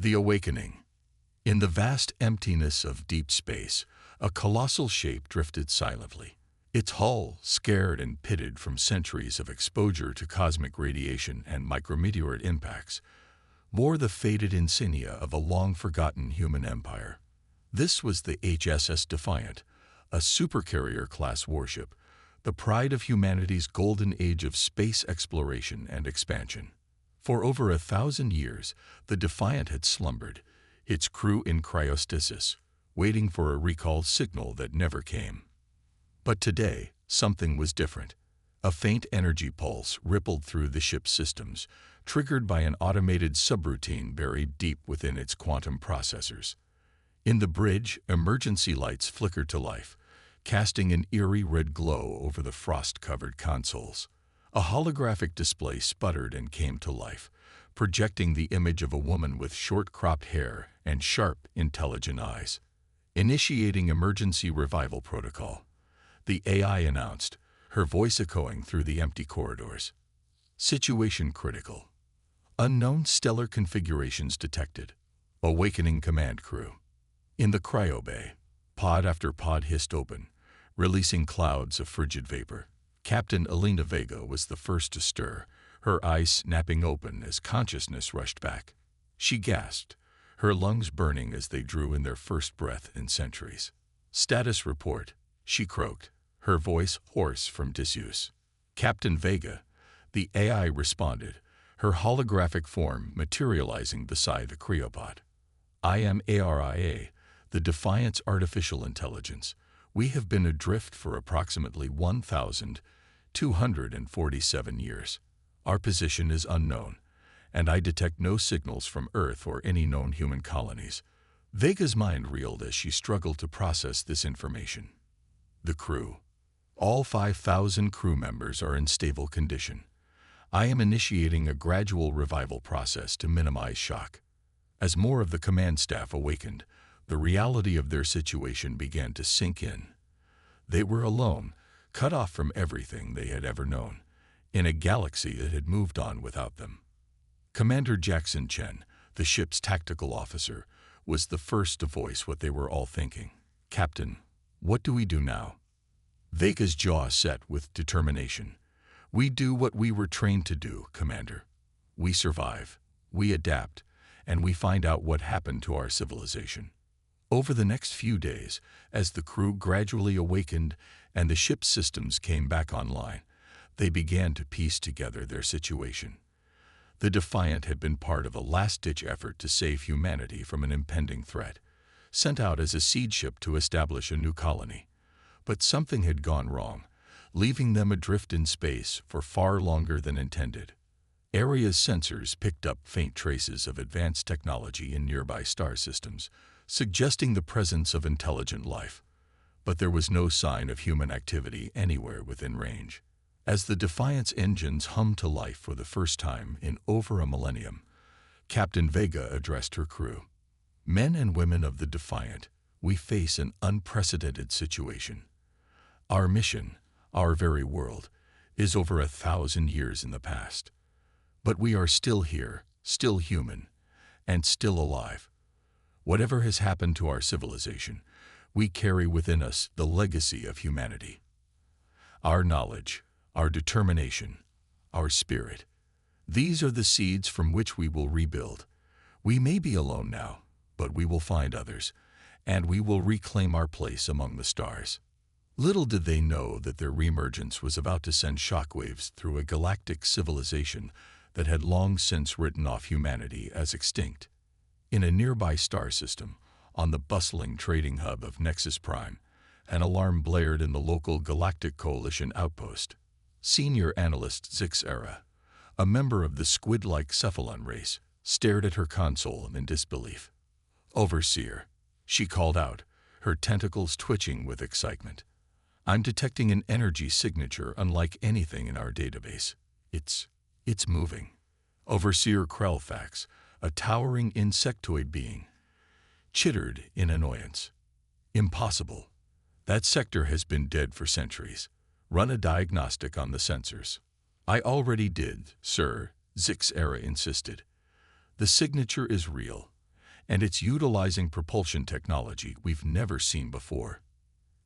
The Awakening. In the vast emptiness of deep space, a colossal shape drifted silently. Its hull, scared and pitted from centuries of exposure to cosmic radiation and micrometeorite impacts, bore the faded insignia of a long-forgotten human empire. This was the HSS Defiant, a supercarrier-class warship, the pride of humanity's golden age of space exploration and expansion. For over 1,000 years, the Defiant had slumbered, its crew in cryostasis, waiting for a recall signal that never came. But today, something was different. A faint energy pulse rippled through the ship's systems, triggered by an automated subroutine buried deep within its quantum processors. In the bridge, emergency lights flickered to life, casting an eerie red glow over the frost-covered consoles. A holographic display sputtered and came to life, projecting the image of a woman with short-cropped hair and sharp, intelligent eyes. Initiating emergency revival protocol, the AI announced, her voice echoing through the empty corridors. Situation critical. Unknown stellar configurations detected. Awakening command crew. In the cryobay, pod after pod hissed open, releasing clouds of frigid vapor. Captain Elena Vega was the first to stir, her eyes snapping open as consciousness rushed back. She gasped, her lungs burning as they drew in their first breath in centuries. Status report, she croaked, her voice hoarse from disuse. Captain Vega, the AI responded, her holographic form materializing beside the cryopod. I am ARIA, the Defiant's artificial intelligence. We have been adrift for approximately 1,247 years. Our position is unknown, and I detect no signals from Earth or any known human colonies. Vega's mind reeled as she struggled to process this information. The crew. All 5,000 crew members are in stable condition. I am initiating a gradual revival process to minimize shock. As more of the command staff awakened, the reality of their situation began to sink in. They were alone, cut off from everything they had ever known, in a galaxy that had moved on without them. Commander Jackson Chen, the ship's tactical officer, was the first to voice what they were all thinking. Captain, what do we do now? Vega's jaw set with determination. We do what we were trained to do, Commander. We survive, we adapt, and we find out what happened to our civilization. Over the next few days, as the crew gradually awakened and the ship's systems came back online, they began to piece together their situation. The Defiant had been part of a last-ditch effort to save humanity from an impending threat, sent out as a seed ship to establish a new colony. But something had gone wrong, leaving them adrift in space for far longer than intended. Aria's sensors picked up faint traces of advanced technology in nearby star systems, suggesting the presence of intelligent life. But there was no sign of human activity anywhere within range. As the Defiant's engines hummed to life for the first time in over a millennium, Captain Vega addressed her crew. Men and women of the Defiant, we face an unprecedented situation. Our mission, our very world, is over 1,000 years in the past. But we are still here, still human, and still alive. Whatever has happened to our civilization, we carry within us the legacy of humanity. Our knowledge, our determination, our spirit. These are the seeds from which we will rebuild. We may be alone now, but we will find others, and we will reclaim our place among the stars. Little did they know that their reemergence was about to send shockwaves through a galactic civilization that had long since written off humanity as extinct. In a nearby star system, on the bustling trading hub of Nexus Prime, an alarm blared in the local Galactic Coalition outpost. Senior analyst Zixera, a member of the squid-like cephalon race, stared at her console in disbelief. Overseer, she called out, her tentacles twitching with excitement. I'm detecting an energy signature unlike anything in our database. It's moving. Overseer Krellfax, a towering insectoid being, chittered in annoyance. Impossible. That sector has been dead for centuries. Run a diagnostic on the sensors. I already did, sir, Zixera insisted. The signature is real, and it's utilizing propulsion technology we've never seen before.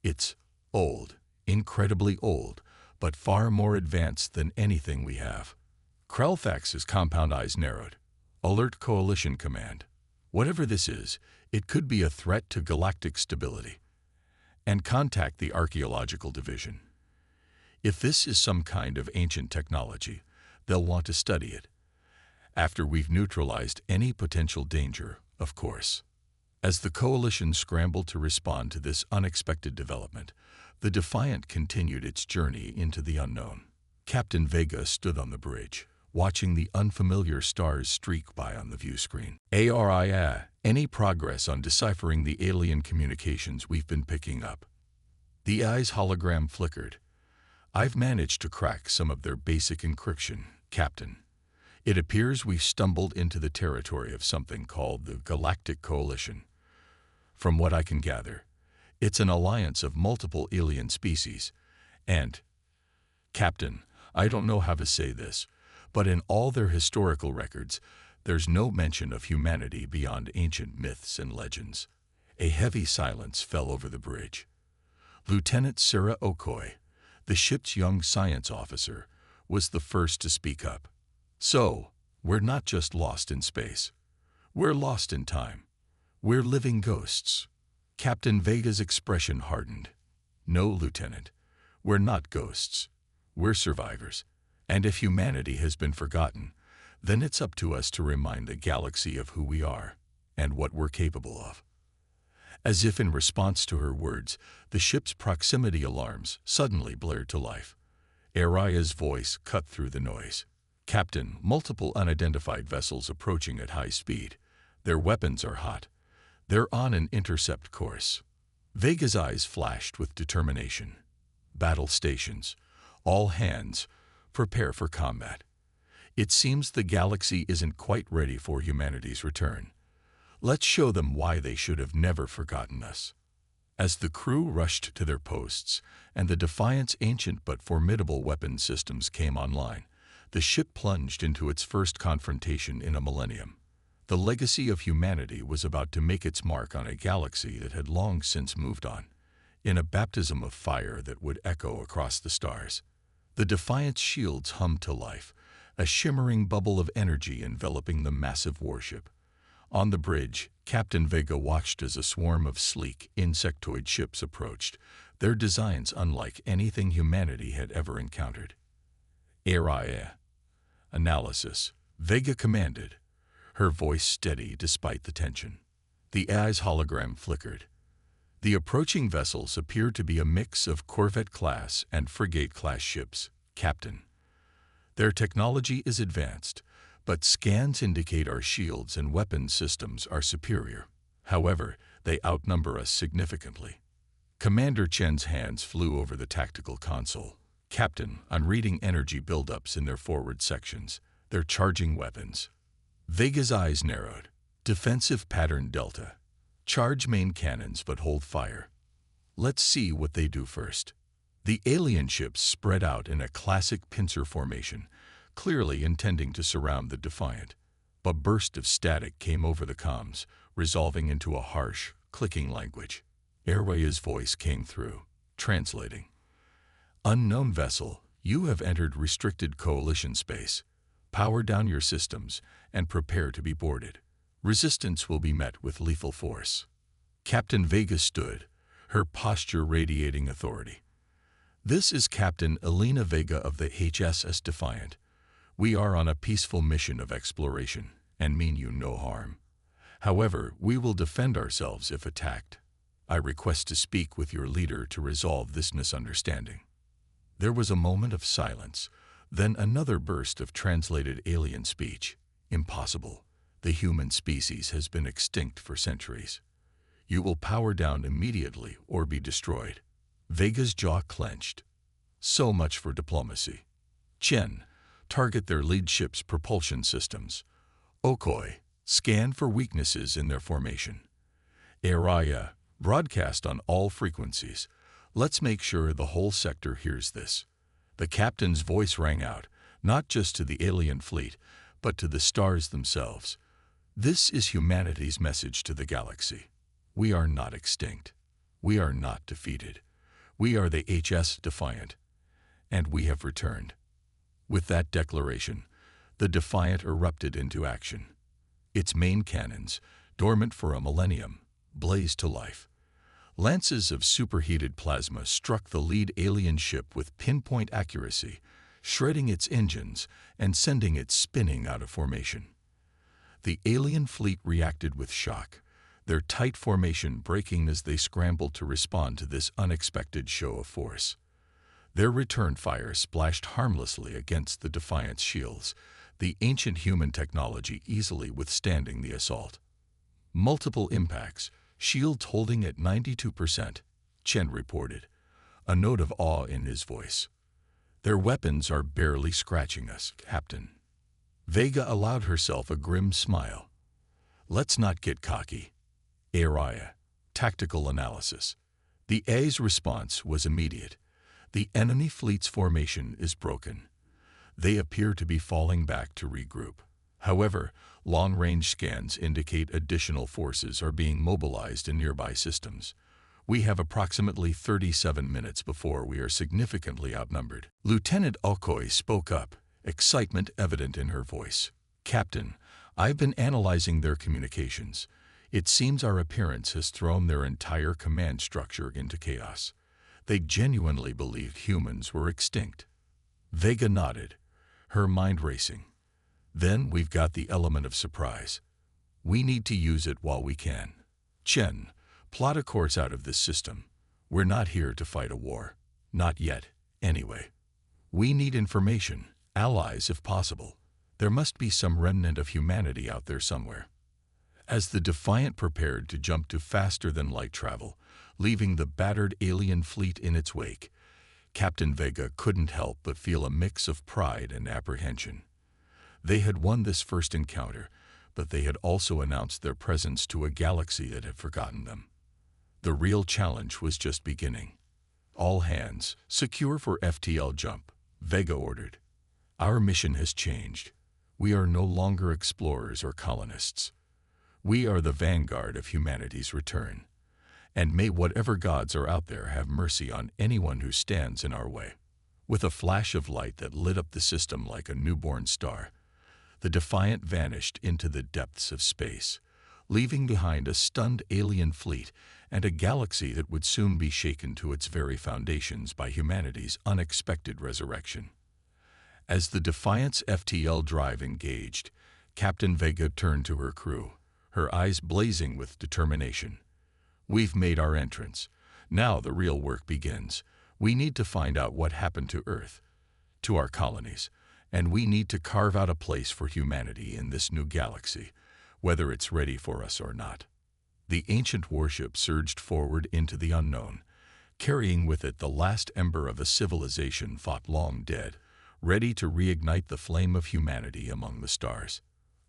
It's old, incredibly old, but far more advanced than anything we have. Krelfax's compound eyes narrowed. Alert Coalition Command. Whatever this is, it could be a threat to galactic stability. And contact the Archaeological Division. If this is some kind of ancient technology, they'll want to study it. After we've neutralized any potential danger, of course. As the Coalition scrambled to respond to this unexpected development, the Defiant continued its journey into the unknown. Captain Vega stood on the bridge, watching the unfamiliar stars streak by on the view screen. Any progress on deciphering the alien communications we've been picking up? The eye's hologram flickered. I've managed to crack some of their basic encryption, Captain. It appears we've stumbled into the territory of something called the Galactic Coalition. From what I can gather, it's an alliance of multiple alien species, and, Captain, I don't know how to say this, but in all their historical records, there's no mention of humanity beyond ancient myths and legends. A heavy silence fell over the bridge. Lieutenant Sarah Okoye, the ship's young science officer, was the first to speak up. So, we're not just lost in space. We're lost in time. We're living ghosts. Captain Vega's expression hardened. No, Lieutenant. We're not ghosts. We're survivors. And if humanity has been forgotten, then it's up to us to remind the galaxy of who we are and what we're capable of. As if in response to her words, the ship's proximity alarms suddenly blared to life. Araya's voice cut through the noise. Captain, multiple unidentified vessels approaching at high speed. Their weapons are hot. They're on an intercept course. Vega's eyes flashed with determination. Battle stations. All hands. Prepare for combat. It seems the galaxy isn't quite ready for humanity's return. Let's show them why they should have never forgotten us. As the crew rushed to their posts and the Defiant's ancient but formidable weapon systems came online, the ship plunged into its first confrontation in a millennium. The legacy of humanity was about to make its mark on a galaxy that had long since moved on, in a baptism of fire that would echo across the stars. The Defiant's shields hummed to life, a shimmering bubble of energy enveloping the massive warship. On the bridge, Captain Vega watched as a swarm of sleek, insectoid ships approached, their designs unlike anything humanity had ever encountered. Araya. Analysis. Vega commanded, her voice steady despite the tension. The eye's hologram flickered. The approaching vessels appeared to be a mix of Corvette-class and Frigate-class ships, Captain. Their technology is advanced, but scans indicate our shields and weapons systems are superior. However, they outnumber us significantly. Commander Chen's hands flew over the tactical console. Captain, I'm reading energy buildups in their forward sections. They're charging weapons. Vega's eyes narrowed. Defensive pattern Delta. Charge main cannons but hold fire. Let's see what they do first. The alien ships spread out in a classic pincer formation, clearly intending to surround the Defiant. A burst of static came over the comms, resolving into a harsh, clicking language. Araya's voice came through, translating. Unknown vessel, you have entered restricted Coalition space. Power down your systems and prepare to be boarded. Resistance will be met with lethal force. Captain Vega stood, her posture radiating authority. This is Captain Elena Vega of the HSS Defiant. We are on a peaceful mission of exploration and mean you no harm. However, we will defend ourselves if attacked. I request to speak with your leader to resolve this misunderstanding. There was a moment of silence, then another burst of translated alien speech. Impossible. The human species has been extinct for centuries. You will power down immediately or be destroyed. Vega's jaw clenched. So much for diplomacy. Chen, target their lead ship's propulsion systems. Okoye, scan for weaknesses in their formation. Araya, broadcast on all frequencies. Let's make sure the whole sector hears this. The captain's voice rang out, not just to the alien fleet, but to the stars themselves. This is humanity's message to the galaxy. We are not extinct. We are not defeated. We are the HS Defiant, and we have returned. With that declaration, the Defiant erupted into action. Its main cannons, dormant for a millennium, blazed to life. Lances of superheated plasma struck the lead alien ship with pinpoint accuracy, shredding its engines and sending it spinning out of formation. The alien fleet reacted with shock, their tight formation breaking as they scrambled to respond to this unexpected show of force. Their return fire splashed harmlessly against the Defiant's shields, the ancient human technology easily withstanding the assault. Multiple impacts, shields holding at 92%, Chen reported, a note of awe in his voice. Their weapons are barely scratching us, Captain. Vega allowed herself a grim smile. Let's not get cocky. Araya, tactical analysis. The A's response was immediate. The enemy fleet's formation is broken. They appear to be falling back to regroup. However, long-range scans indicate additional forces are being mobilized in nearby systems. We have approximately 37 minutes before we are significantly outnumbered. Lieutenant Okoye spoke up, excitement evident in her voice. Captain, I've been analyzing their communications. It seems our appearance has thrown their entire command structure into chaos. They genuinely believed humans were extinct. Vega nodded, her mind racing. Then we've got the element of surprise. We need to use it while we can. Chen, plot a course out of this system. We're not here to fight a war. Not yet, anyway. We need information, allies if possible. There must be some remnant of humanity out there somewhere. As the Defiant prepared to jump to faster-than-light travel, leaving the battered alien fleet in its wake, Captain Vega couldn't help but feel a mix of pride and apprehension. They had won this first encounter, but they had also announced their presence to a galaxy that had forgotten them. The real challenge was just beginning. All hands, secure for FTL jump, Vega ordered. Our mission has changed. We are no longer explorers or colonists. We are the vanguard of humanity's return. And may whatever gods are out there have mercy on anyone who stands in our way. With a flash of light that lit up the system like a newborn star, the Defiant vanished into the depths of space, leaving behind a stunned alien fleet and a galaxy that would soon be shaken to its very foundations by humanity's unexpected resurrection. As the Defiant's FTL drive engaged, Captain Vega turned to her crew, her eyes blazing with determination. We've made our entrance. Now the real work begins. We need to find out what happened to Earth, to our colonies, and we need to carve out a place for humanity in this new galaxy, whether it's ready for us or not. The ancient warship surged forward into the unknown, carrying with it the last ember of a civilization thought long dead, ready to reignite the flame of humanity among the stars.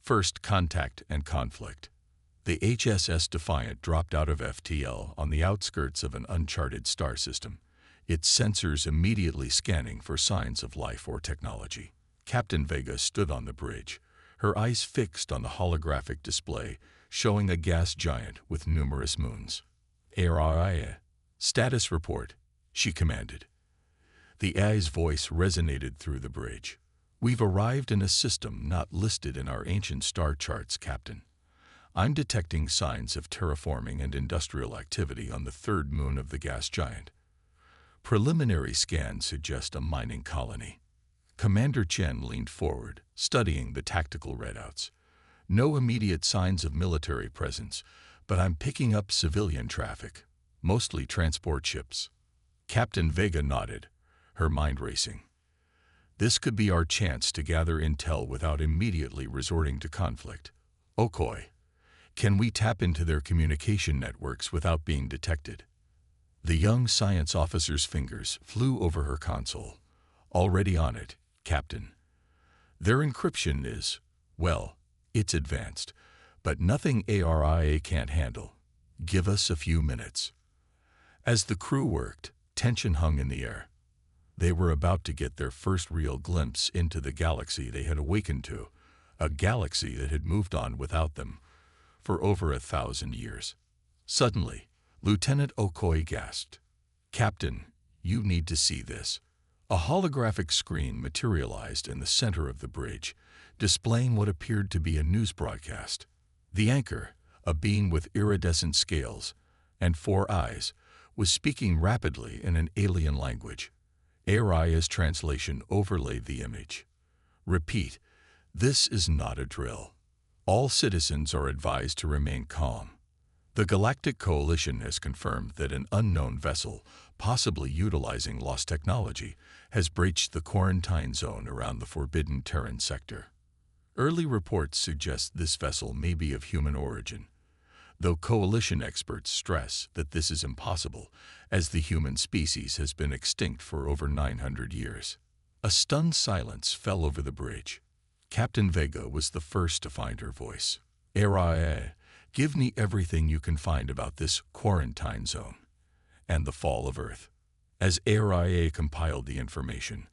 First contact and conflict. The HSS Defiant dropped out of FTL on the outskirts of an uncharted star system, its sensors immediately scanning for signs of life or technology. Captain Vega stood on the bridge, her eyes fixed on the holographic display showing a gas giant with numerous moons. Araya, status report, she commanded. The AI's voice resonated through the bridge. We've arrived in a system not listed in our ancient star charts, Captain. I'm detecting signs of terraforming and industrial activity on the third moon of the gas giant. Preliminary scans suggest a mining colony. Commander Chen leaned forward, studying the tactical readouts. No immediate signs of military presence, but I'm picking up civilian traffic, mostly transport ships. Captain Vega nodded, her mind racing. This could be our chance to gather intel without immediately resorting to conflict. Okoye, can we tap into their communication networks without being detected? The young science officer's fingers flew over her console. Already on it, Captain. Their encryption is, well, it's advanced, but nothing ARIA can't handle. Give us a few minutes. As the crew worked, tension hung in the air. They were about to get their first real glimpse into the galaxy they had awakened to, a galaxy that had moved on without them for over 1,000 years. Suddenly, Lieutenant Okoye gasped, "Captain, you need to see this." A holographic screen materialized in the center of the bridge, displaying what appeared to be a news broadcast. The anchor, a being with iridescent scales and 4 eyes, was speaking rapidly in an alien language. Araya's translation overlaid the image. "Repeat, this is not a drill. All citizens are advised to remain calm. The Galactic Coalition has confirmed that an unknown vessel, possibly utilizing lost technology, has breached the quarantine zone around the forbidden Terran sector. Early reports suggest this vessel may be of human origin, though Coalition experts stress that this is impossible, as the human species has been extinct for over 900 years. A stunned silence fell over the bridge. Captain Vega was the first to find her voice. "Araya, give me everything you can find about this quarantine zone and the fall of Earth." As Araya compiled the information,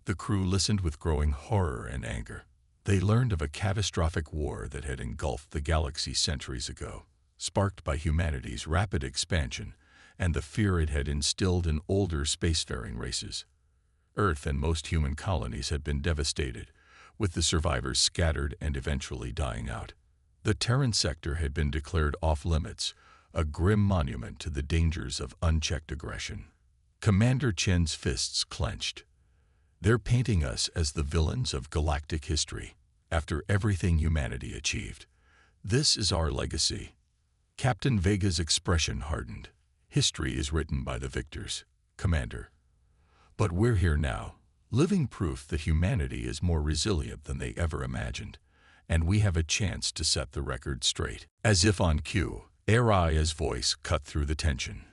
the crew listened with growing horror and anger. They learned of a catastrophic war that had engulfed the galaxy centuries ago, sparked by humanity's rapid expansion and the fear it had instilled in older spacefaring races. Earth and most human colonies had been devastated, with the survivors scattered and eventually dying out. The Terran sector had been declared off-limits, a grim monument to the dangers of unchecked aggression. Commander Chen's fists clenched. "They're painting us as the villains of galactic history, after everything humanity achieved. This is our legacy." Captain Vega's expression hardened. "History is written by the victors, Commander. But we're here now, living proof that humanity is more resilient than they ever imagined, and we have a chance to set the record straight." As if on cue, Araya's voice cut through the tension.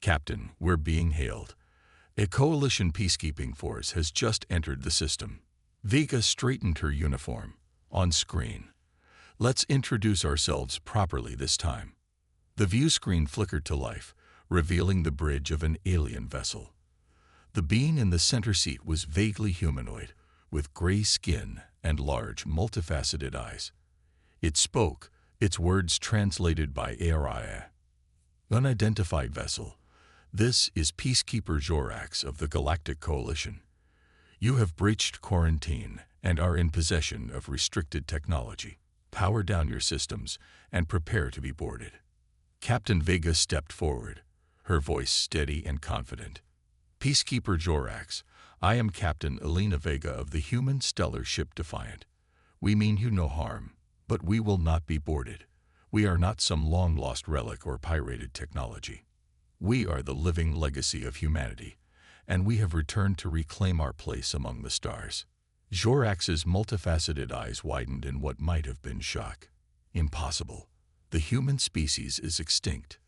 "Captain, we're being hailed. A coalition peacekeeping force has just entered the system." Vega straightened her uniform. "On screen. Let's introduce ourselves properly this time." The view screen flickered to life, revealing the bridge of an alien vessel. The being in the center seat was vaguely humanoid, with gray skin and large, multifaceted eyes. It spoke, its words translated by Araya. "Unidentified vessel. This is Peacekeeper Jorax of the Galactic Coalition. You have breached quarantine and are in possession of restricted technology. Power down your systems and prepare to be boarded." Captain Vega stepped forward, her voice steady and confident. "Peacekeeper Jorax, I am Captain Elena Vega of the human stellar ship Defiant. We mean you no harm, but we will not be boarded. We are not some long-lost relic or pirated technology. We are the living legacy of humanity, and we have returned to reclaim our place among the stars." Jorax's multifaceted eyes widened in what might have been shock. "Impossible. The human species is extinct.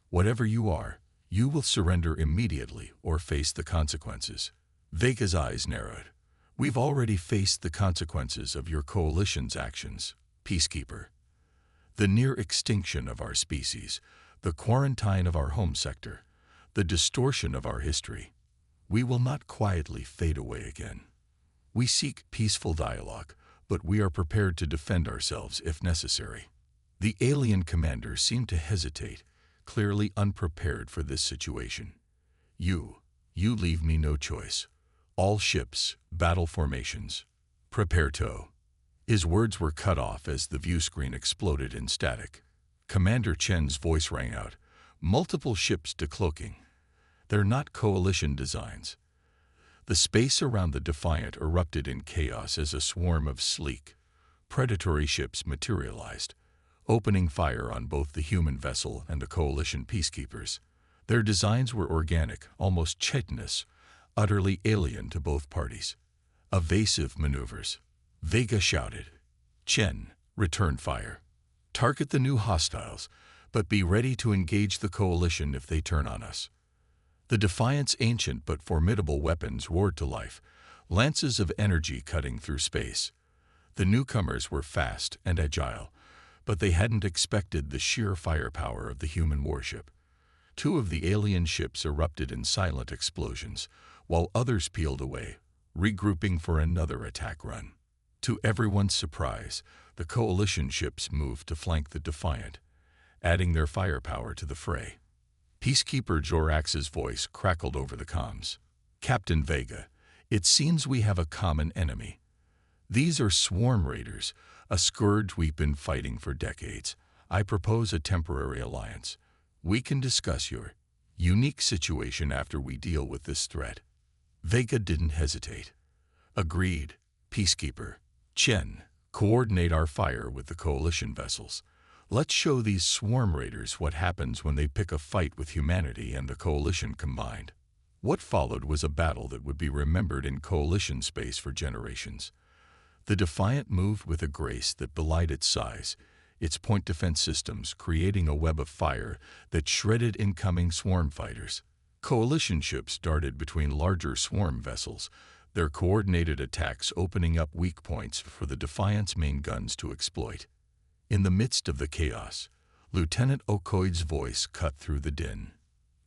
Whatever you are, you will surrender immediately or face the consequences." Vega's eyes narrowed. "We've already faced the consequences of your coalition's actions, Peacekeeper. The near extinction of our species, the quarantine of our home sector, the distortion of our history. We will not quietly fade away again. We seek peaceful dialogue, but we are prepared to defend ourselves if necessary." The alien commander seemed to hesitate, clearly unprepared for this situation. You leave me no choice. All ships, battle formations. Prepare to." His words were cut off as the view screen exploded in static. Commander Chen's voice rang out. "Multiple ships decloaking. They're not coalition designs." The space around the Defiant erupted in chaos as a swarm of sleek, predatory ships materialized, opening fire on both the human vessel and the coalition peacekeepers. Their designs were organic, almost chitinous, utterly alien to both parties. Evasive maneuvers. Vega shouted. "Chen, return fire. Target the new hostiles, but be ready to engage the coalition if they turn on us." The Defiant's ancient but formidable weapons roared to life, lances of energy cutting through space. The newcomers were fast and agile, but they hadn't expected the sheer firepower of the human warship. Two of the alien ships erupted in silent explosions, while others peeled away, regrouping for another attack run. To everyone's surprise, the coalition ships moved to flank the Defiant, adding their firepower to the fray. Peacekeeper Jorax's voice crackled over the comms. "Captain Vega, it seems we have a common enemy. These are swarm raiders, a scourge we've been fighting for decades. I propose a temporary alliance. We can discuss your unique situation after we deal with this threat." Vega didn't hesitate. "Agreed, Peacekeeper. Chen, coordinate our fire with the coalition vessels. Let's show these swarm raiders what happens when they pick a fight with humanity and the coalition combined." What followed was a battle that would be remembered in coalition space for generations. The Defiant moved with a grace that belied its size, its point defense systems creating a web of fire that shredded incoming swarm fighters. Coalition ships darted between larger swarm vessels, their coordinated attacks opening up weak points for the Defiant's main guns to exploit. In the midst of the chaos, Lieutenant Okoid's voice cut through the din.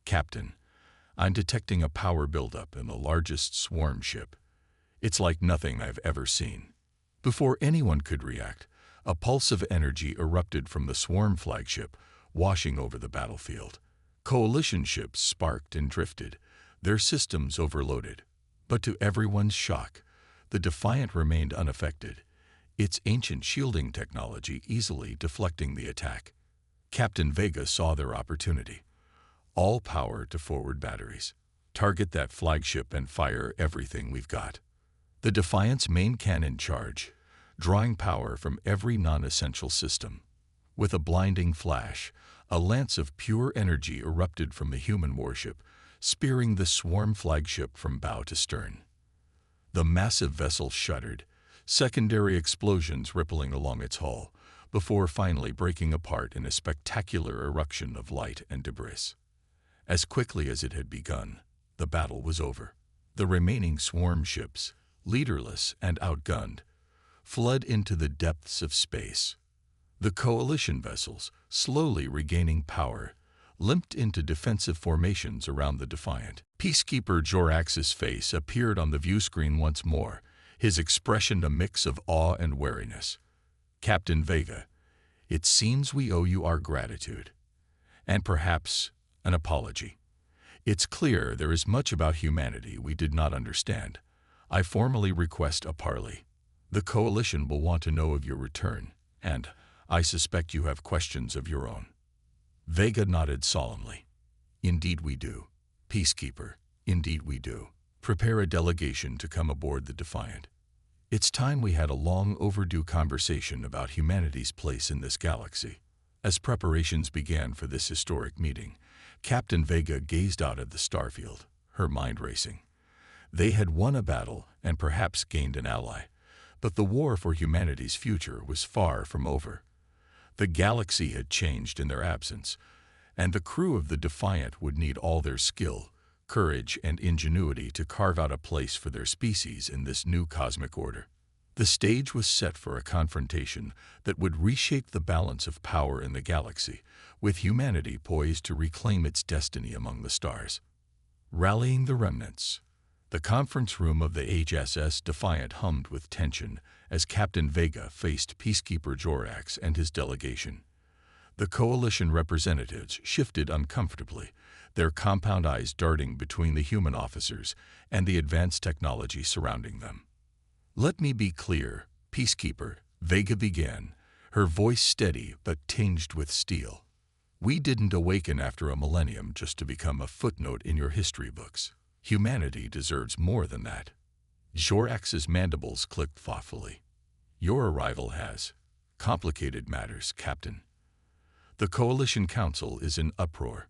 "Captain, I'm detecting a power buildup in the largest swarm ship. It's like nothing I've ever seen." Before anyone could react, a pulse of energy erupted from the swarm flagship, washing over the battlefield. Coalition ships sparked and drifted, their systems overloaded. But to everyone's shock, the Defiant remained unaffected, its ancient shielding technology easily deflecting the attack. Captain Vega saw their opportunity. "All power to forward batteries. Target that flagship and fire everything we've got." The Defiant's main cannon charged, drawing power from every non-essential system. With a blinding flash, a lance of pure energy erupted from the human warship, spearing the swarm flagship from bow to stern. The massive vessel shuddered, secondary explosions rippling along its hull, before finally breaking apart in a spectacular eruption of light and debris. As quickly as it had begun, the battle was over. The remaining swarm ships, leaderless and outgunned, fled into the depths of space. The coalition vessels, slowly regaining power, limped into defensive formations around the Defiant. Peacekeeper Jorax's face appeared on the viewscreen once more, his expression a mix of awe and wariness. "Captain Vega, it seems we owe you our gratitude. And perhaps an apology. It's clear there is much about humanity we did not understand. I formally request a parley. The coalition will want to know of your return, and I suspect you have questions of your own." Vega nodded solemnly. "Indeed we do. Peacekeeper, indeed we do. Prepare a delegation to come aboard the Defiant. It's time we had a long overdue conversation about humanity's place in this galaxy." As preparations began for this historic meeting, Captain Vega gazed out at the starfield, her mind racing. They had won a battle and perhaps gained an ally, but the war for humanity's future was far from over. The galaxy had changed in their absence, and the crew of the Defiant would need all their skill, courage, and ingenuity to carve out a place for their species in this new cosmic order. The stage was set for a confrontation that would reshape the balance of power in the galaxy, with humanity poised to reclaim its destiny among the stars. Rallying the remnants. The conference room of the HSS Defiant hummed with tension as Captain Vega faced Peacekeeper Jorax and his delegation. The coalition representatives shifted uncomfortably, their compound eyes darting between the human officers and the advanced technology surrounding them. "Let me be clear, Peacekeeper," Vega began, her voice steady but tinged with steel. "We didn't awaken after a millennium just to become a footnote in your history books. Humanity deserves more than that." Jorax's mandibles clicked thoughtfully. "Your arrival has complicated matters, Captain. The Coalition Council is in uproar.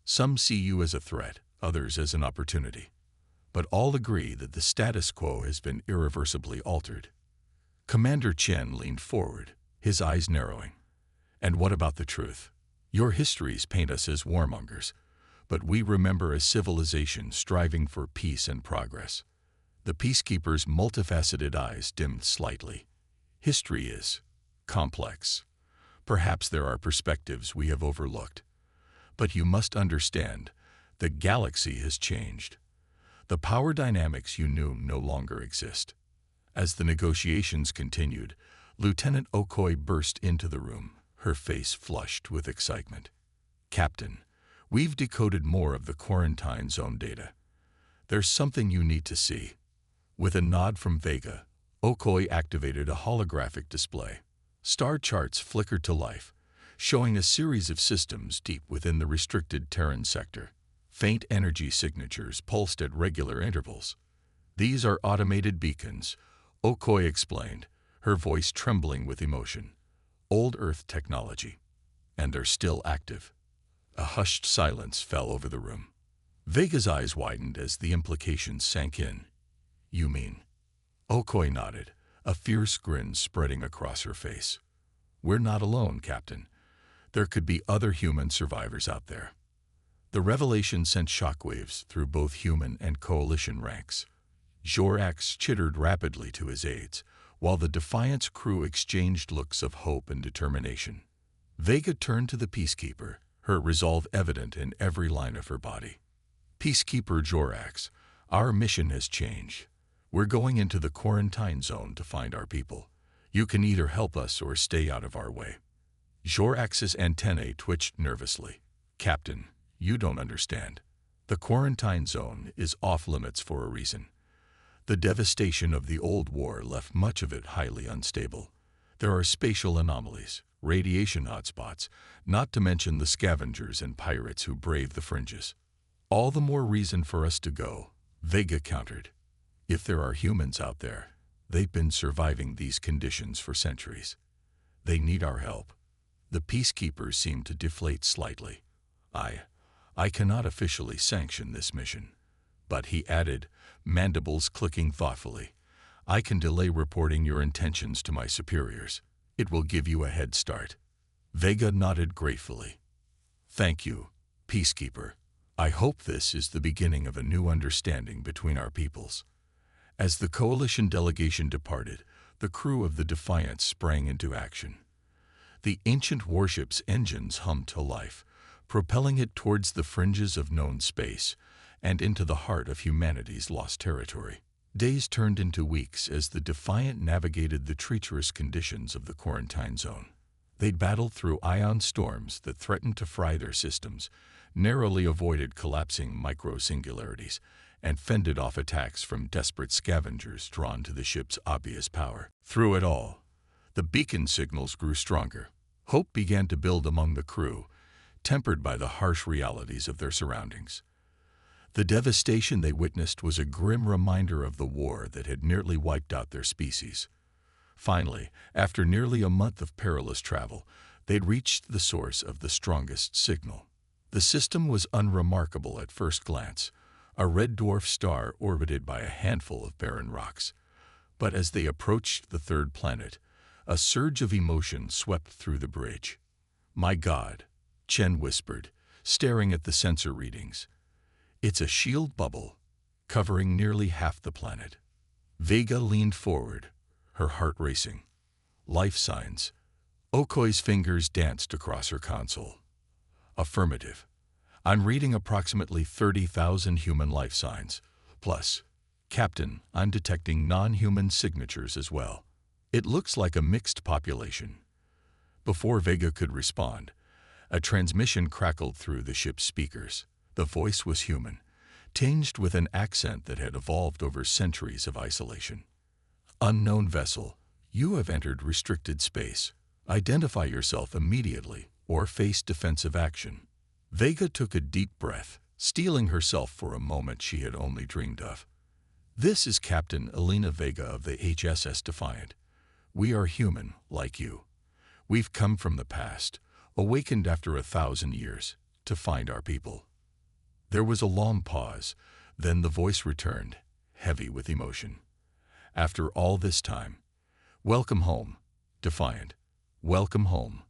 Some see you as a threat, others as an opportunity. But all agree that the status quo has been irreversibly altered." Commander Chen leaned forward, his eyes narrowing. "And what about the truth? Your histories paint us as warmongers, but we remember a civilization striving for peace and progress." The Peacekeeper's multifaceted eyes dimmed slightly. "History is complex. Perhaps there are perspectives we have overlooked. But you must understand, the galaxy has changed. The power dynamics you knew no longer exist. As the negotiations continued, Lieutenant Okoye burst into the room, her face flushed with excitement. "Captain, we've decoded more of the quarantine zone data. There's something you need to see." With a nod from Vega, Okoye activated a holographic display. Star charts flickered to life, showing a series of systems deep within the restricted Terran sector. Faint energy signatures pulsed at regular intervals. "These are automated beacons," Okoye explained, her voice trembling with emotion. "Old Earth technology. And they're still active." A hushed silence fell over the room. Vega's eyes widened as the implications sank in. "You mean?" Okoye nodded, a fierce grin spreading across her face. "We're not alone, Captain. There could be other human survivors out there." The revelation sent shockwaves through both human and coalition ranks. Jorax chittered rapidly to his aides, while the Defiant's crew exchanged looks of hope and determination. Vega turned to the Peacekeeper, her resolve evident in every line of her body. "Peacekeeper Jorax, our mission has changed. We're going into the quarantine zone to find our people. You can either help us or stay out of our way." Jorax's antennae twitched nervously. "Captain, you don't understand. The quarantine zone is off-limits for a reason. The devastation of the old war left much of it highly unstable. There are spatial anomalies, radiation hotspots, not to mention the scavengers and pirates who brave the fringes. All the more reason for us to go," Vega countered. "If there are humans out there, they've been surviving these conditions for centuries. They need our help." The Peacekeepers seemed to deflate slightly. I cannot officially sanction this mission." But he added, mandibles clicking thoughtfully, "I can delay reporting your intentions to my superiors. It will give you a head start." Vega nodded gratefully. "Thank you, Peacekeeper. I hope this is the beginning of a new understanding between our peoples." As the Coalition delegation departed, the crew of the Defiant sprang into action. The ancient warship's engines hummed to life, propelling it towards the fringes of known space and into the heart of humanity's lost territory. Days turned into weeks as the Defiant navigated the treacherous conditions of the quarantine zone. They'd battled through ion storms that threatened to fry their systems, narrowly avoided collapsing micro-singularities, and fended off attacks from desperate scavengers drawn to the ship's obvious power. Through it all, the beacon signals grew stronger. Hope began to build among the crew, tempered by the harsh realities of their surroundings. The devastation they witnessed was a grim reminder of the war that had nearly wiped out their species. Finally, after nearly a month of perilous travel, they'd reached the source of the strongest signal. The system was unremarkable at first glance, a red dwarf star orbited by a handful of barren rocks. But as they approached the third planet, a surge of emotion swept through the bridge. "My God," Chen whispered, staring at the sensor readings. "It's a shield bubble, covering nearly half the planet." Vega leaned forward, her heart racing. "Life signs." Okoye's fingers danced across her console. "Affirmative. I'm reading approximately 30,000 human life signs. Plus, Captain, I'm detecting non-human signatures as well. It looks like a mixed population." Before Vega could respond, a transmission crackled through the ship's speakers. The voice was human, tinged with an accent that had evolved over centuries of isolation. "Unknown vessel, you have entered restricted space. Identify yourself immediately or face defensive action." Vega took a deep breath, steeling herself for a moment she had only dreamed of. "This is Captain Elena Vega of the HSS Defiant. We are human, like you. We've come from the past, awakened after 1,000 years, to find our people." There was a long pause, then the voice returned, heavy with emotion. "After all this time, welcome home, Defiant. Welcome home."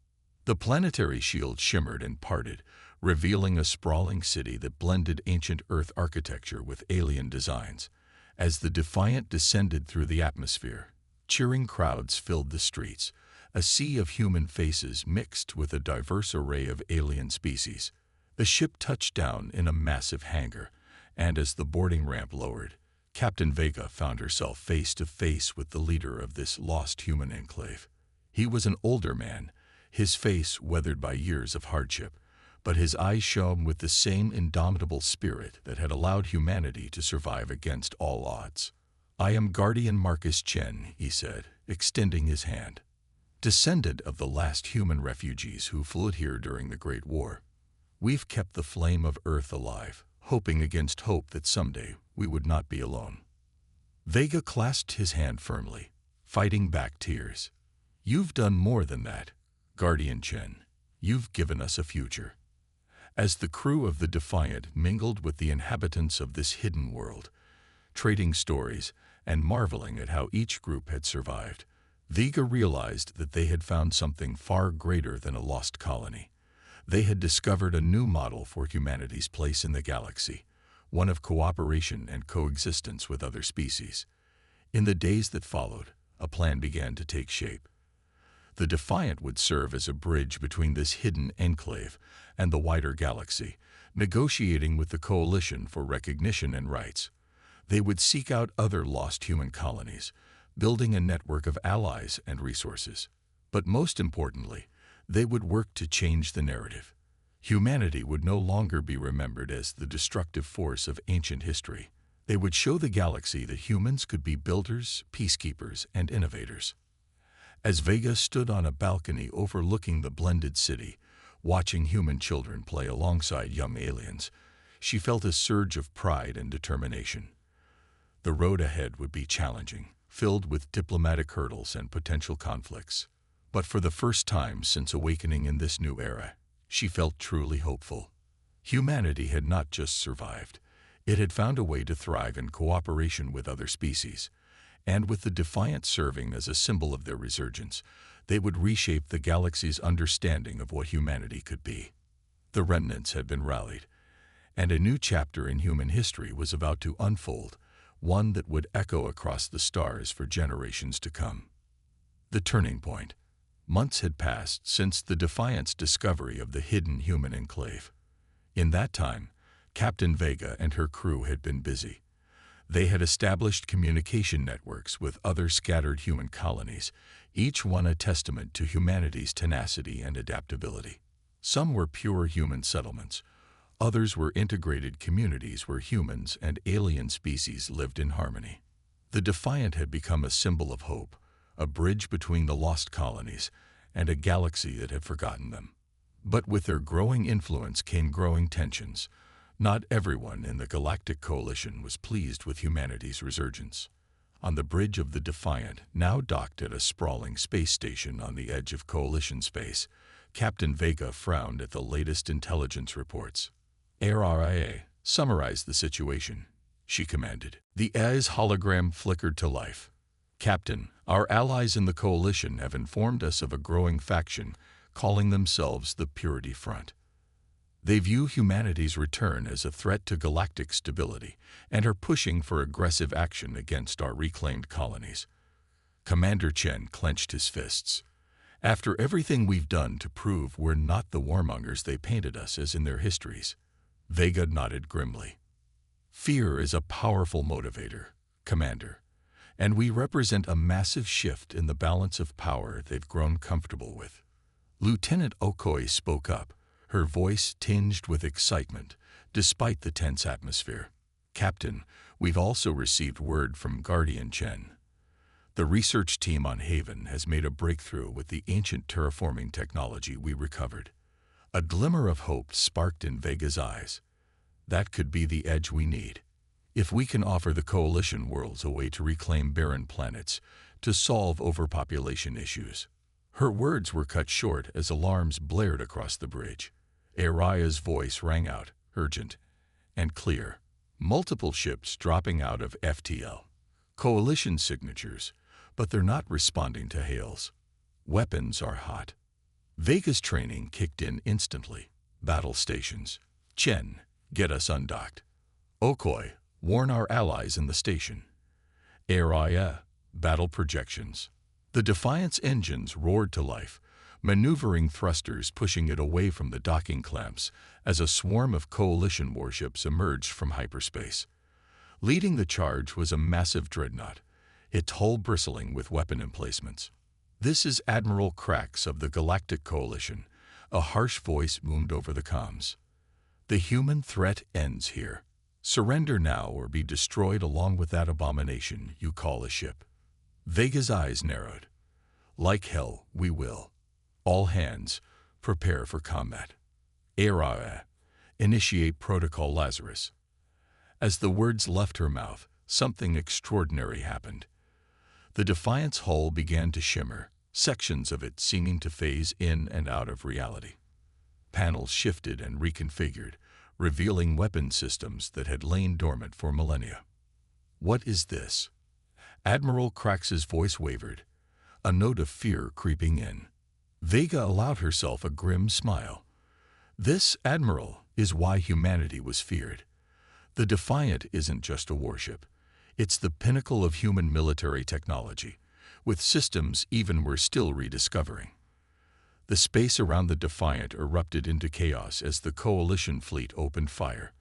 The planetary shield shimmered and parted, revealing a sprawling city that blended ancient Earth architecture with alien designs. As the Defiant descended through the atmosphere, cheering crowds filled the streets, a sea of human faces mixed with a diverse array of alien species. The ship touched down in a massive hangar, and as the boarding ramp lowered, Captain Vega found herself face to face with the leader of this lost human enclave. He was an older man, his face weathered by years of hardship, but his eyes shone with the same indomitable spirit that had allowed humanity to survive against all odds. "I am Guardian Marcus Chen," he said, extending his hand. "Descendant of the last human refugees who fled here during the Great War. We've kept the flame of Earth alive, hoping against hope that someday we would not be alone." Vega clasped his hand firmly, fighting back tears. "You've done more than that, Guardian Chen. You've given us a future." As the crew of the Defiant mingled with the inhabitants of this hidden world, trading stories and marveling at how each group had survived, Vega realized that they had found something far greater than a lost colony. They had discovered a new model for humanity's place in the galaxy, one of cooperation and coexistence with other species. In the days that followed, a plan began to take shape. The Defiant would serve as a bridge between this hidden enclave and the wider galaxy, negotiating with the Coalition for recognition and rights. They would seek out other lost human colonies, building a network of allies and resources. But most importantly, they would work to change the narrative. Humanity would no longer be remembered as the destructive force of ancient history. They would show the galaxy that humans could be builders, peacekeepers, and innovators. As Vega stood on a balcony overlooking the blended city, watching human children play alongside young aliens, she felt a surge of pride and determination. The road ahead would be challenging, filled with diplomatic hurdles and potential conflicts. But for the first time since awakening in this new era, she felt truly hopeful. Humanity had not just survived. It had found a way to thrive in cooperation with other species. And with the Defiant serving as a symbol of their resurgence, they would reshape the galaxy's understanding of what humanity could be. The remnants had been rallied, and a new chapter in human history was about to unfold, one that would echo across the stars for generations to come. The turning point. Months had passed since the Defiant's discovery of the hidden human enclave. In that time, Captain Vega and her crew had been busy. They had established communication networks with other scattered human colonies, each one a testament to humanity's tenacity and adaptability. Some were pure human settlements. Others were integrated communities where humans and alien species lived in harmony. The Defiant had become a symbol of hope, a bridge between the lost colonies and a galaxy that had forgotten them. But with their growing influence came growing tensions. Not everyone in the Galactic Coalition was pleased with humanity's resurgence. On the bridge of the Defiant, now docked at a sprawling space station on the edge of Coalition space, Captain Vega frowned at the latest intelligence reports. "ARIA, summarize the situation," she commanded. The AI's hologram flickered to life. "Captain, our allies in the Coalition have informed us of a growing faction calling themselves the Purity Front. They view humanity's return as a threat to galactic stability and are pushing for aggressive action against our reclaimed colonies." Commander Chen clenched his fists. "After everything we've done to prove we're not the warmongers they painted us as in their histories." Vega nodded grimly. "Fear is a powerful motivator, Commander, and we represent a massive shift in the balance of power they've grown comfortable with." Lieutenant Okoi spoke up, her voice tinged with excitement, despite the tense atmosphere. "Captain, we've also received word from Guardian Chen. The research team on Haven has made a breakthrough with the ancient terraforming technology we recovered." A glimmer of hope sparked in Vega's eyes. "That could be the edge we need. If we can offer the Coalition worlds a way to reclaim barren planets, to solve overpopulation issues." Her words were cut short as alarms blared across the bridge. Aria's voice rang out, urgent and clear. "Multiple ships dropping out of FTL. Coalition signatures, but they're not responding to hails. Weapons are hot." Vega's training kicked in instantly. "Battle stations. Chen, get us undocked. Okoi, warn our allies in the station. Aria, battle projections." The Defiant's engines roared to life, maneuvering thrusters pushing it away from the docking clamps as a swarm of Coalition warships emerged from hyperspace. Leading the charge was a massive dreadnought, its hull bristling with weapon emplacements. "This is Admiral Krax of the Galactic Coalition," a harsh voice boomed over the comms. "The human threat ends here. Surrender now or be destroyed along with that abomination you call a ship." Vega's eyes narrowed. "Like hell, we will. All hands, prepare for combat. Era, initiate Protocol Lazarus." As the words left her mouth, something extraordinary happened. The Defiant's hull began to shimmer, sections of it seeming to phase in and out of reality. Panels shifted and reconfigured, revealing weapon systems that had lain dormant for millennia. "What is this?" Admiral Krax's voice wavered, a note of fear creeping in. Vega allowed herself a grim smile. "This, Admiral, is why humanity was feared. The Defiant isn't just a warship. It's the pinnacle of human military technology, with systems even we're still rediscovering." The space around the Defiant erupted into chaos as the Coalition fleet opened fire,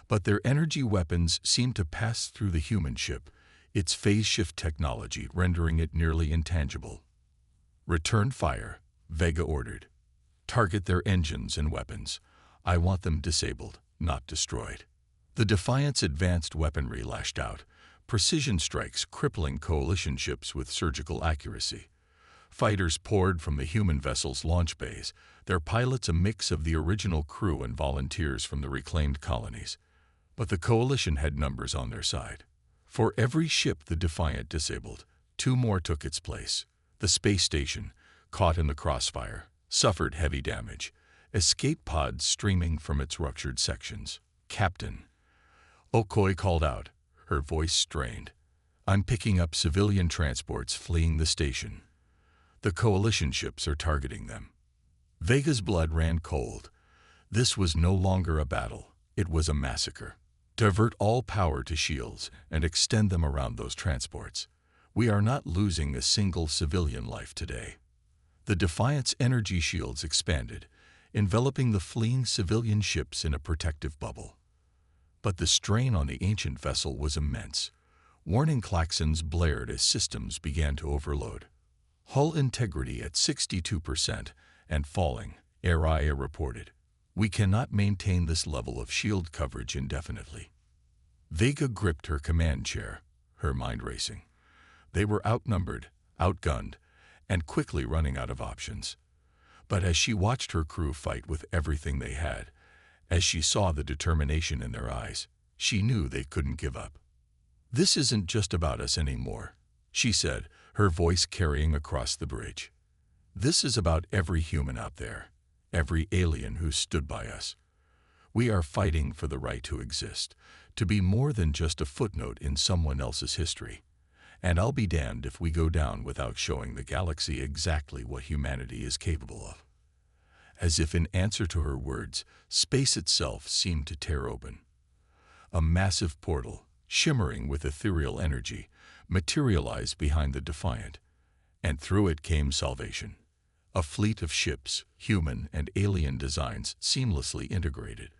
but their energy weapons seemed to pass through the human ship, its phase shift technology rendering it nearly intangible. "Return fire," Vega ordered. "Target their engines and weapons. I want them disabled, not destroyed." The Defiant's advanced weaponry lashed out, precision strikes crippling Coalition ships with surgical accuracy. Fighters poured from the human vessel's launch bays, their pilots a mix of the original crew and volunteers from the reclaimed colonies. But the Coalition had numbers on their side. For every ship the Defiant disabled, 2 more took its place. The space station, caught in the crossfire, suffered heavy damage, escape pods streaming from its ruptured sections. "Captain," Okoye called out, her voice strained, "I'm picking up civilian transports fleeing the station. The Coalition ships are targeting them." Vega's blood ran cold. This was no longer a battle, it was a massacre. Divert all power to shields and extend them around those transports. We are not losing a single civilian life today. The Defiant's energy shields expanded, enveloping the fleeing civilian ships in a protective bubble. But the strain on the ancient vessel was immense. Warning klaxons blared as systems began to overload. "Hull integrity at 62% and falling," Araya reported. "We cannot maintain this level of shield coverage indefinitely." Vega gripped her command chair, her mind racing. They were outnumbered, outgunned, and quickly running out of options. But as she watched her crew fight with everything they had, as she saw the determination in their eyes, she knew they couldn't give up. "This isn't just about us anymore," she said, her voice carrying across the bridge. "This is about every human out there, every alien who stood by us. We are fighting for the right to exist, to be more than just a footnote in someone else's history. And I'll be damned if we go down without showing the galaxy exactly what humanity is capable of." As if in answer to her words, space itself seemed to tear open. A massive portal, shimmering with ethereal energy, materialized behind the Defiant, and through it came salvation. A fleet of ships, human and alien designs seamlessly integrated,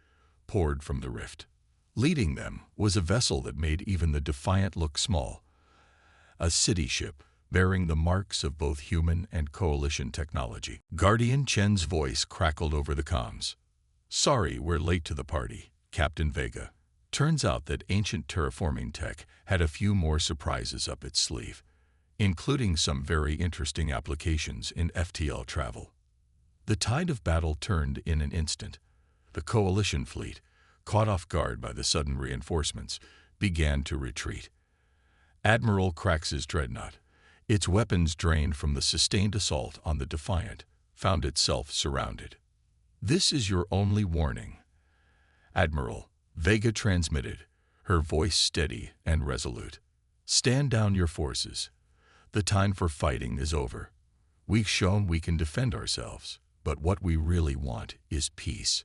poured from the rift. Leading them was a vessel that made even the Defiant look small. A city ship, bearing the marks of both human and Coalition technology. Guardian Chen's voice crackled over the comms. "Sorry we're late to the party, Captain Vega. Turns out that ancient terraforming tech had a few more surprises up its sleeve, including some very interesting applications in FTL travel." The tide of battle turned in an instant. The Coalition fleet, caught off guard by the sudden reinforcements, began to retreat. Admiral Krax's dreadnought, its weapons drained from the sustained assault on the Defiant, found itself surrounded. "This is your only warning, Admiral," Vega transmitted, her voice steady and resolute. "Stand down your forces. The time for fighting is over. We've shown we can defend ourselves, but what we really want is peace.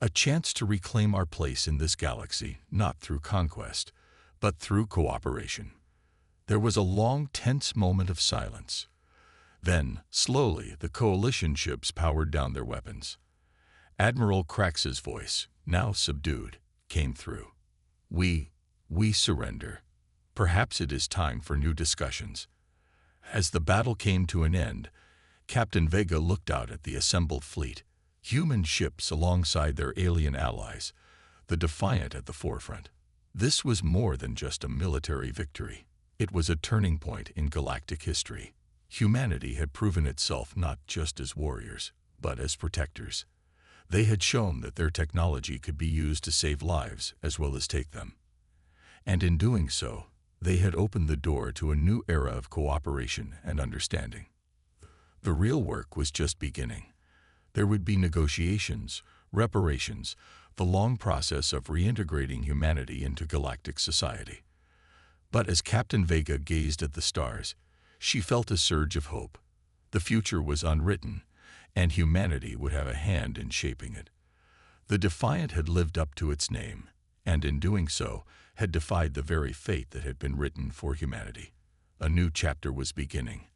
A chance to reclaim our place in this galaxy, not through conquest, but through cooperation." There was a long, tense moment of silence. Then, slowly, the Coalition ships powered down their weapons. Admiral Krax's voice, now subdued, came through. We We surrender. Perhaps it is time for new discussions. As the battle came to an end, Captain Vega looked out at the assembled fleet, human ships alongside their alien allies, the Defiant at the forefront. This was more than just a military victory. It was a turning point in galactic history. Humanity had proven itself not just as warriors, but as protectors. They had shown that their technology could be used to save lives as well as take them. And in doing so, they had opened the door to a new era of cooperation and understanding. The real work was just beginning. There would be negotiations, reparations, the long process of reintegrating humanity into galactic society. But as Captain Vega gazed at the stars, she felt a surge of hope. The future was unwritten, and humanity would have a hand in shaping it. The Defiant had lived up to its name, and in doing so, had defied the very fate that had been written for humanity. A new chapter was beginning,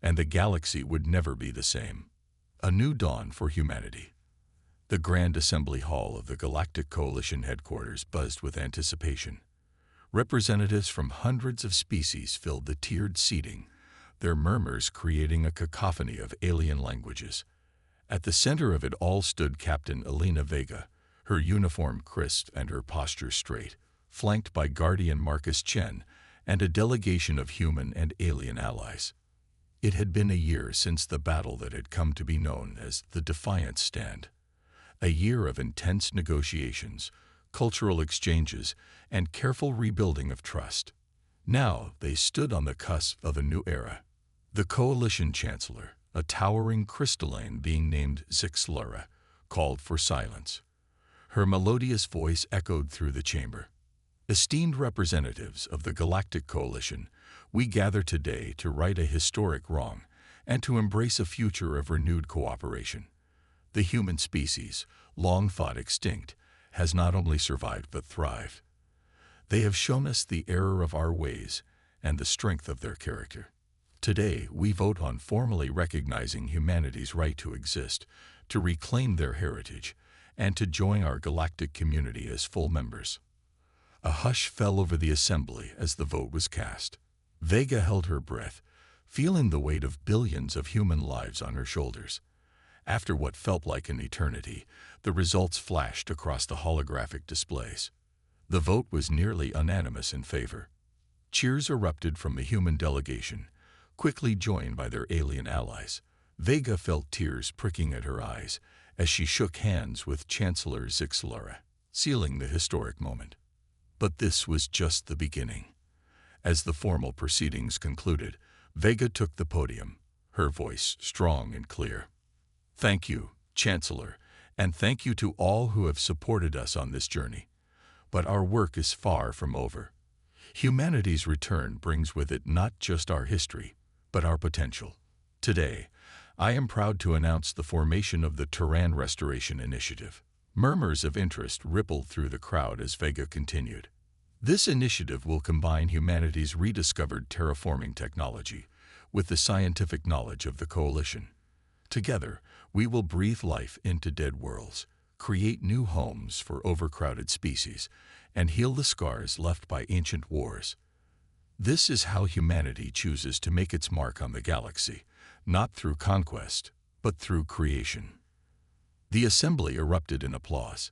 and the galaxy would never be the same. A new dawn for humanity. The Grand Assembly Hall of the Galactic Coalition headquarters buzzed with anticipation. Representatives from hundreds of species filled the tiered seating, their murmurs creating a cacophony of alien languages. At the center of it all stood Captain Elena Vega, her uniform crisp and her posture straight, flanked by Guardian Marcus Chen and a delegation of human and alien allies. It had been a year since the battle that had come to be known as the Defiant Stand. A year of intense negotiations, cultural exchanges, and careful rebuilding of trust. Now they stood on the cusp of a new era. The Coalition Chancellor, a towering crystalline being named Zixlara, called for silence. Her melodious voice echoed through the chamber. Esteemed representatives of the Galactic Coalition, we gather today to right a historic wrong and to embrace a future of renewed cooperation. The human species, long thought extinct, has not only survived but thrived. They have shown us the error of our ways and the strength of their character. Today, we vote on formally recognizing humanity's right to exist, to reclaim their heritage, and to join our galactic community as full members. A hush fell over the assembly as the vote was cast. Vega held her breath, feeling the weight of billions of human lives on her shoulders. After what felt like an eternity, the results flashed across the holographic displays. The vote was nearly unanimous in favor. Cheers erupted from the human delegation, quickly joined by their alien allies. Vega felt tears pricking at her eyes as she shook hands with Chancellor Zixlara, sealing the historic moment. But this was just the beginning. As the formal proceedings concluded, Vega took the podium, her voice strong and clear. Thank you, Chancellor, and thank you to all who have supported us on this journey. But our work is far from over. Humanity's return brings with it not just our history, but our potential. Today, I am proud to announce the formation of the Terran Restoration Initiative. Murmurs of interest rippled through the crowd as Vega continued. This initiative will combine humanity's rediscovered terraforming technology with the scientific knowledge of the Coalition. Together, we will breathe life into dead worlds, create new homes for overcrowded species, and heal the scars left by ancient wars. This is how humanity chooses to make its mark on the galaxy, not through conquest, but through creation. The assembly erupted in applause.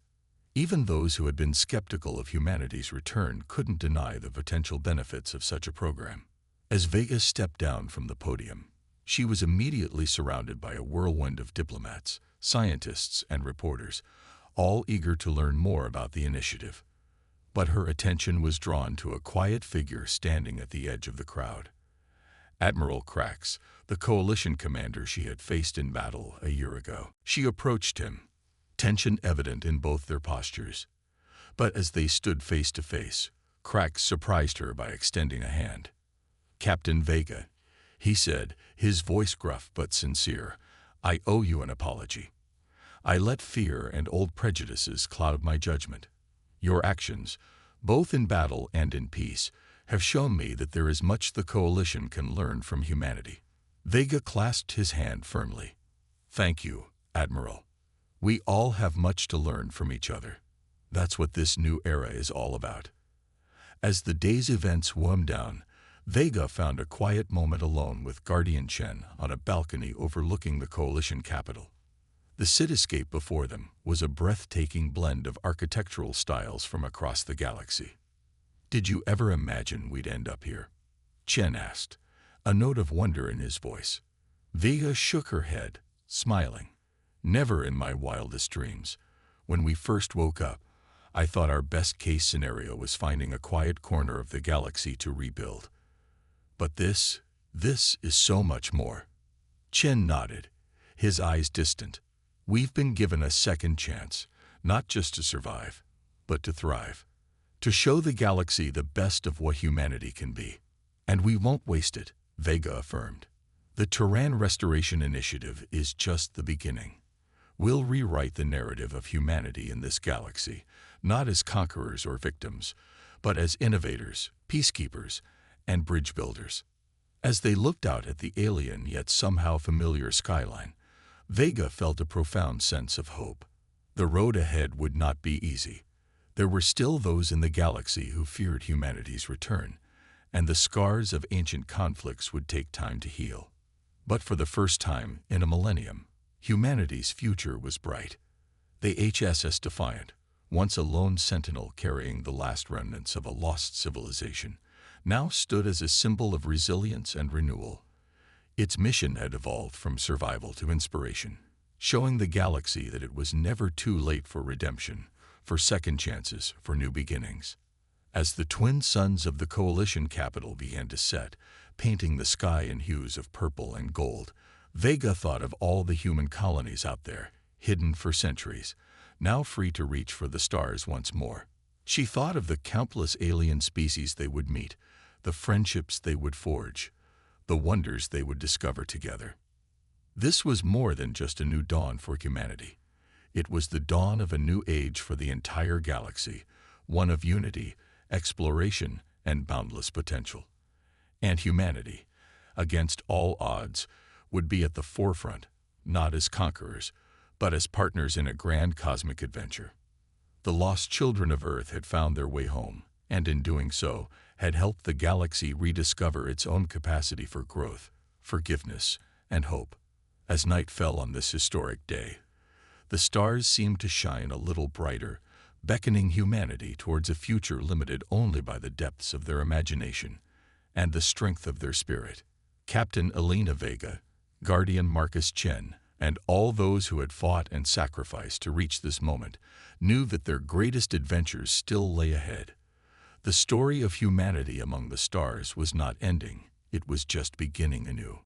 Even those who had been skeptical of humanity's return couldn't deny the potential benefits of such a program. As Vega stepped down from the podium, she was immediately surrounded by a whirlwind of diplomats, scientists, and reporters, all eager to learn more about the initiative. But her attention was drawn to a quiet figure standing at the edge of the crowd. Admiral Krax, the Coalition commander she had faced in battle a year ago. She approached him, tension evident in both their postures. But as they stood face to face, Krax surprised her by extending a hand. "Captain Vega," he said, his voice gruff but sincere, "I owe you an apology. I let fear and old prejudices cloud my judgment. Your actions, both in battle and in peace, have shown me that there is much the Coalition can learn from humanity." Vega clasped his hand firmly. "Thank you, Admiral. We all have much to learn from each other. That's what this new era is all about." As the day's events wound down, Vega found a quiet moment alone with Guardian Chen on a balcony overlooking the Coalition capital. The cityscape before them was a breathtaking blend of architectural styles from across the galaxy. "Did you ever imagine we'd end up here?" Chen asked, a note of wonder in his voice. Vega shook her head, smiling. "Never in my wildest dreams. When we first woke up, I thought our best-case scenario was finding a quiet corner of the galaxy to rebuild. But this is so much more." Chen nodded, his eyes distant. "We've been given a second chance, not just to survive, but to thrive. To show the galaxy the best of what humanity can be. And we won't waste it," Vega affirmed. "The Terran Restoration Initiative is just the beginning. We'll rewrite the narrative of humanity in this galaxy, not as conquerors or victims, but as innovators, peacekeepers, and bridge builders." As they looked out at the alien yet somehow familiar skyline, Vega felt a profound sense of hope. The road ahead would not be easy. There were still those in the galaxy who feared humanity's return, and the scars of ancient conflicts would take time to heal. But for the first time in a millennium, humanity's future was bright. The HSS Defiant, once a lone sentinel carrying the last remnants of a lost civilization, now stood as a symbol of resilience and renewal. Its mission had evolved from survival to inspiration, showing the galaxy that it was never too late for redemption, for second chances, for new beginnings. As the twin suns of the Coalition capital began to set, painting the sky in hues of purple and gold, Vega thought of all the human colonies out there, hidden for centuries, now free to reach for the stars once more. She thought of the countless alien species they would meet, the friendships they would forge, the wonders they would discover together. This was more than just a new dawn for humanity. It was the dawn of a new age for the entire galaxy, one of unity, exploration, and boundless potential. And humanity, against all odds, would be at the forefront, not as conquerors, but as partners in a grand cosmic adventure. The lost children of Earth had found their way home, and in doing so, had helped the galaxy rediscover its own capacity for growth, forgiveness, and hope. As night fell on this historic day, the stars seemed to shine a little brighter, beckoning humanity towards a future limited only by the depths of their imagination and the strength of their spirit. Captain Elena Vega, Guardian Marcus Chen, and all those who had fought and sacrificed to reach this moment knew that their greatest adventures still lay ahead. The story of humanity among the stars was not ending, it was just beginning anew.